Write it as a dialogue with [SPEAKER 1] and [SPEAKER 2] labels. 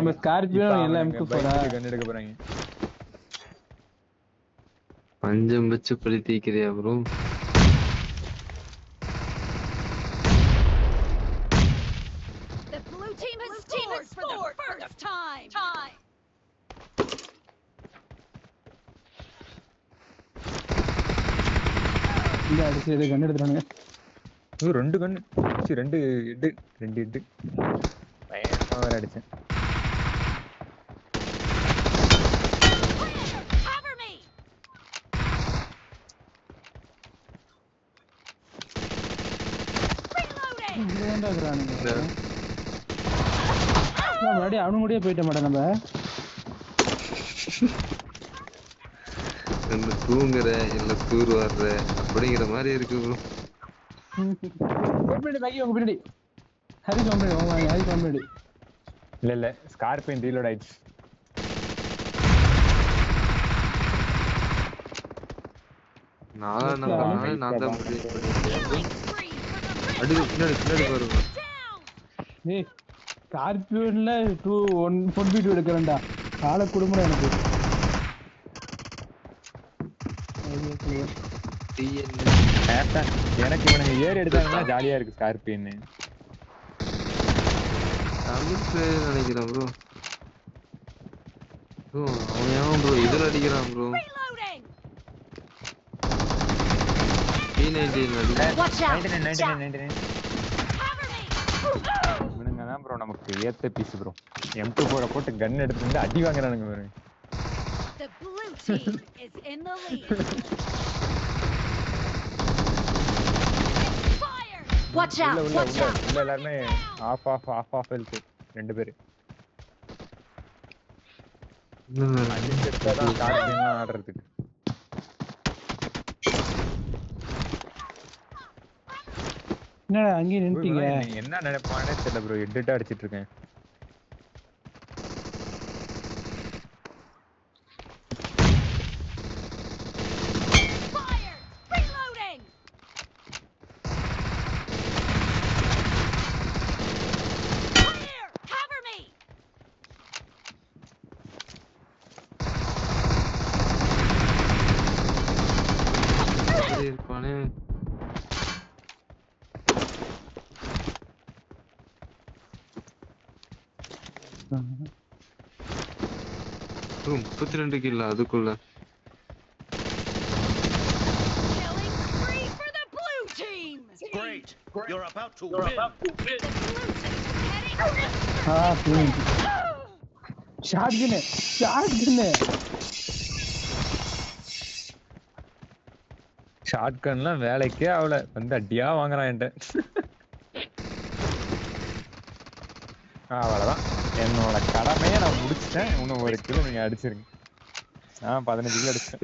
[SPEAKER 1] நம்ம ஸ்கார்பியோ எல்லாம்
[SPEAKER 2] பைக் கன் எடுக்க போறாங்க.
[SPEAKER 3] பஞ்சம் வச்சு பழி தீக்கிறியா bro?
[SPEAKER 4] The blue team has scored for the first time.
[SPEAKER 1] இங்க அடிச்சு இதை கண்ணு எடுத்துறானுங்க.
[SPEAKER 2] ரெண்டு கண்ணு ரெண்டு ஹெட் பயமா வேற அடிச்சேன்.
[SPEAKER 4] Cover me. Reloading.
[SPEAKER 1] இங்க ஏன்டா இருக்கறானுங்க? வாடி அவனுங்க கூடயே போயிட்ட மாட்டேன் நம்ம.
[SPEAKER 3] என்ன தூங்குற இல்ல தூர் வர்ற அப்படிங்கிற மாதிரி இருக்கு ப்ரோ.
[SPEAKER 1] பின்னாடி ஹரி காமெடி.
[SPEAKER 2] இல்ல ஸ்கார்பியன் ரீலோட் ஆயிடுச்சு.
[SPEAKER 3] நான் தான் பின்னாடி பாருங்க.
[SPEAKER 1] ஏய் ஸ்கார்பியோன்ல 1v2 எடுக்கறேன்டா. கால குடுமுறை எனக்கு.
[SPEAKER 2] எனக்கு இவனுங்க ஏறி எடுத்தாங்கன்னா ஜாலியா இருக்கு ஸ்கார்பியன்.
[SPEAKER 3] நினைக்கிறேன் ப்ரோ. அவன் ஏன் ப்ரோ இதுல அடிக்கிறான் ப்ரோ?
[SPEAKER 2] இவனுங்க தான் ப்ரோ நமக்கு ஏத்த பீஸ் ப்ரோ. M24 போட்டு கன் எடுத்து வந்து அடி வாங்குறானுங்க பாருங்க.
[SPEAKER 4] The blue team is in the lead. Fire! Watch out!
[SPEAKER 2] உள்ள எல்லாரும் ஆஃப் ஹெல்த் ரெண்டு பேர். அடிச்சதான் ஸ்கார்பியன்லாம் ஆடுறதுக்கு.
[SPEAKER 1] என்னடா அங்கே நின்னுட்டீங்க?
[SPEAKER 2] என்ன நினைப்பானே தெரியல ப்ரோ. ஹெட்டா அடிச்சிட்டு இருக்கேன்.
[SPEAKER 4] Fire! Reloading! Clear! Cover me!
[SPEAKER 3] இருப்பானே. 32 கில் அதுக்குள்ள.
[SPEAKER 4] Killing spree for the blue team.
[SPEAKER 5] Great. You're about to win.
[SPEAKER 4] The blue team is heading.
[SPEAKER 1] Shotgun.
[SPEAKER 2] ஷாட்கன்லாம் வேலைக்கே அவளை வந்து அடியா வாங்குறான் என்கிட்ட. அவ்வளவுதான் என்னோட கடமையை நான் முடிச்சிட்டேன். இன்னும் ஒரு கிலோ நீங்க அடிச்சிருங்க. 15 கிலோ அடிச்சிட்டேன்.